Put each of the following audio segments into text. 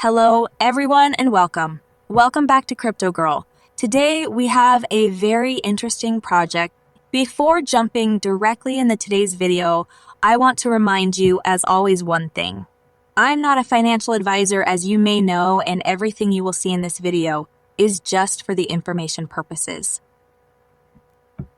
Hello, everyone, and welcome. Welcome back to Crypto Girl. Today, we have a very interesting project. Before jumping directly into today's video, I want to remind you, as always, one thing. I'm not a financial advisor, as you may know, and everything you will see in this video is just for the information purposes.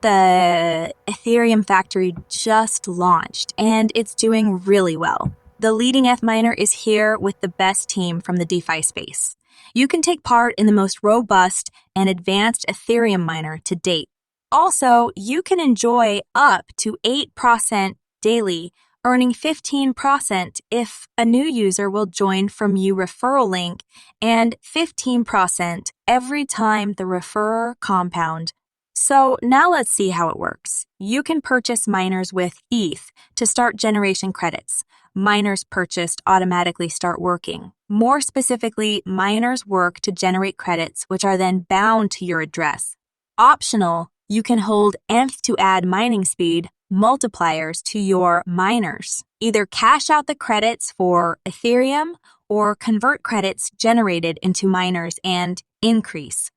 The Ethereum factory just launched, and it's doing really well. The leading ETH miner is here with the best team from the DeFi space. You can take part in the most robust and advanced Ethereum miner to date. Also, you can enjoy up to 8% daily, earning 15% if a new user will join from your referral link, and 15% every time the referrer compound. So now let's see how it works. You can purchase miners with ETH to start generation credits. Miners purchased automatically start working. More specifically, miners work to generate credits, which are then bound to your address. Optional, you can hold ETH to add mining speed multipliers to your miners. Either cash out the credits for Ethereum or convert credits generated into miners and increase.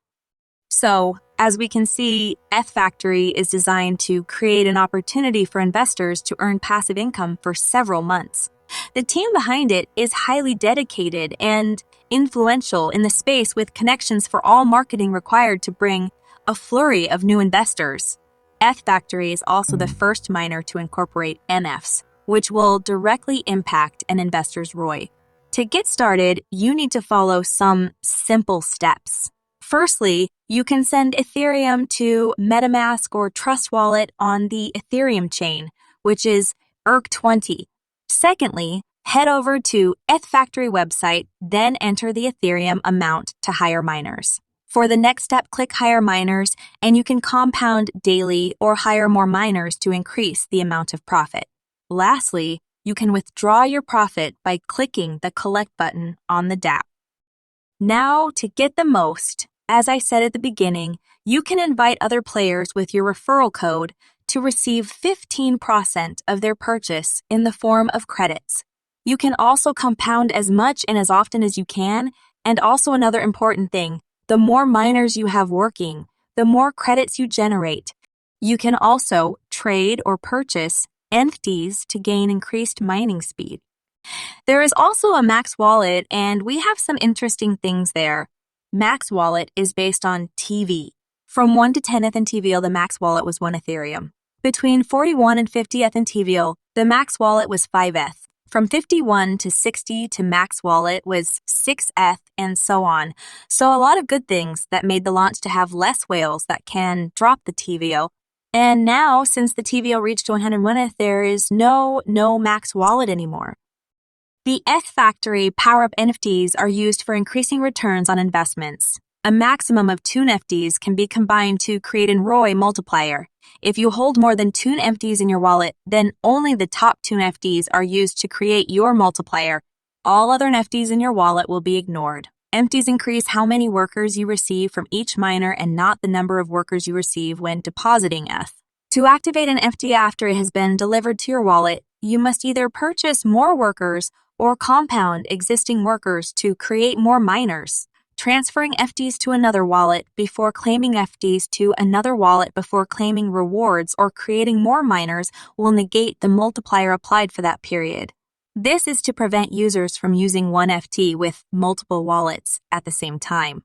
So, as we can see, ETH Factory is designed to create an opportunity for investors to earn passive income for several months. The team behind it is highly dedicated and influential in the space, with connections for all marketing required to bring a flurry of new investors. ETH Factory is also the first miner to incorporate NFs, which will directly impact an investor's ROI. To get started, you need to follow some simple steps. Firstly, you can send Ethereum to MetaMask or Trust Wallet on the Ethereum chain, which is ERC20. Secondly, head over to ETH Factory website, then enter the Ethereum amount to hire miners. For the next step, click Hire Miners, and you can compound daily or hire more miners to increase the amount of profit. Lastly, you can withdraw your profit by clicking the Collect button on the Dapp. Now, to get the most, as I said at the beginning, you can invite other players with your referral code to receive 15% of their purchase in the form of credits. You can also compound as much and as often as you can, and also another important thing, the more miners you have working, the more credits you generate. You can also trade or purchase NFTs to gain increased mining speed. There is also a Max Wallet, and we have some interesting things there. Max Wallet is based on TV. From 1 to 10 ETH in TVL, the Max Wallet was 1 Ethereum. Between 41 and 50 ETH in TVL, the Max Wallet was 5 ETH. From 51 to 60 to Max Wallet was 6 ETH, and so on. So a lot of good things that made the launch to have less whales that can drop the TVL. And now, since the TVL reached 101 ETH, there is no Max Wallet anymore. The ETH Factory Power-Up NFTs are used for increasing returns on investments. A maximum of 2 NFTs can be combined to create an ROI multiplier. If you hold more than 2 NFTs in your wallet, then only the top 2 NFTs are used to create your multiplier. All other NFTs in your wallet will be ignored. NFTs increase how many workers you receive from each miner and not the number of workers you receive when depositing ETH. To activate an NFT after it has been delivered to your wallet, you must either purchase more workers or compound existing workers to create more miners. Transferring FTs to another wallet before claiming FTs to another wallet before claiming rewards or creating more miners will negate the multiplier applied for that period. This is to prevent users from using one FT with multiple wallets at the same time.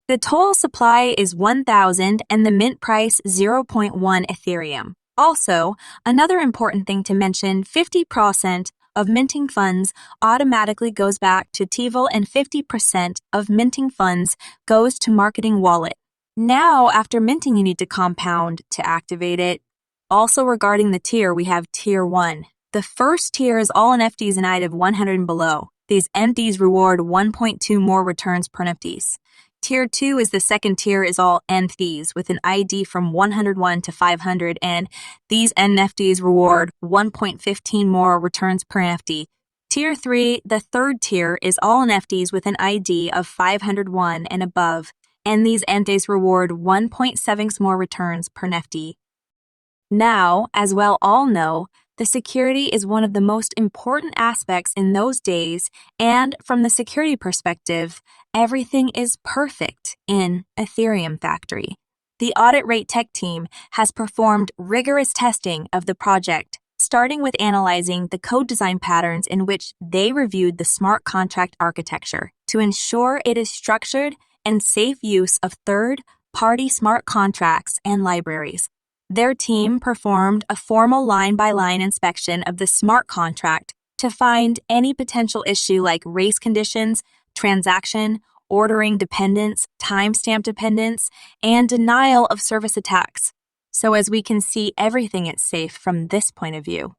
The total supply is 1,000 and the mint price 0.1 Ethereum. Also, another important thing to mention, 50% of minting funds automatically goes back to TVL and 50% of minting funds goes to marketing wallet. Now, after minting, you need to compound to activate it. Also, regarding the tier, we have tier 1. The first tier is all NFTs in IDA of 100 and below. These NFTs reward 1.2 more returns per NFTs. Tier 2 is the second tier is all NFTs with an ID from 101 to 500, and these NFTs reward 1.15 more returns per NFT. Tier 3, the third tier, is all NFTs with an ID of 501 and above, and these NFTs reward 1.7 more returns per NFT. Now, as well all know, the security is one of the most important aspects in those days, and from the security perspective, everything is perfect in Ethereum Factory. The Audit Rate Tech team has performed rigorous testing of the project, starting with analyzing the code design patterns in which they reviewed the smart contract architecture to ensure it is structured and safe use of third-party smart contracts and libraries. Their team performed a formal line-by-line inspection of the smart contract to find any potential issue like race conditions, transaction, ordering dependence, timestamp dependence, and denial of service attacks. So as we can see, everything is safe from this point of view.